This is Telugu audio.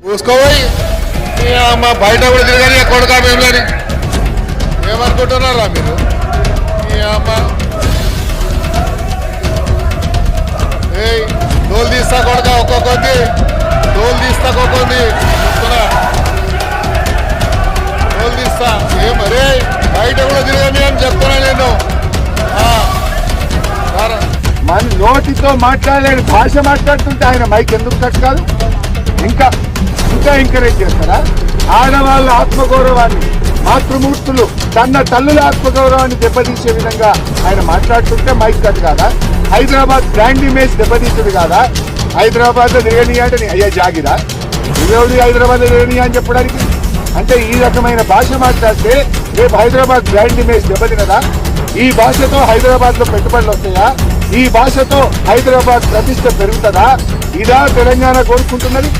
చూసుకోబోయి మా బయట కూడా తిరగని కొడుకా మేములని ఏమనుకుంటున్నారా మీరు? అమ్మ ఏ డోలు తీస్తా కొడుక ఒక్కొక్కటి డోలు తీస్తా ఒక్కొక్కటి చెప్తున్నా డోలు తీస్తా ఏమరే బయట కూడా తిరగని అని చెప్తున్నా నేను. మన నోటితో మాట్లాడలేని భాష మాట్లాడుతుంటే ఆయన మైక్ ఎందుకు కట్ కాదు? ఇంకా ఇంకా ఎంకరేజ్ చేస్తారా? ఆడవాళ్ళ ఆత్మగౌరవాన్ని, మాతృమూర్తులు తన తల్లుల ఆత్మగౌరవాన్ని దెబ్బతీసే విధంగా ఆయన మాట్లాడుతుంటే మైక్ కట్ కాదా? హైదరాబాద్ బ్రాండ్ ఇమేజ్ దెబ్బతీసుడు కాదా? హైదరాబాద్ లో తిరగనియా అంటే అయ్యా జాగిరా ఇదేవుడి హైదరాబాద్ లో తిరగనియా అని చెప్పడానికి? అంటే ఈ రకమైన భాష మాట్లాడితే రేపు హైదరాబాద్ బ్రాండ్ ఇమేజ్ దెబ్బతినదా? ఈ భాషతో హైదరాబాద్ లో పెట్టుబడులు వస్తాయా? ఈ భాషతో హైదరాబాద్ ప్రతిష్ట పెరుగుతుందా? ఇదా తెలంగాణ కోరుకుంటున్నది?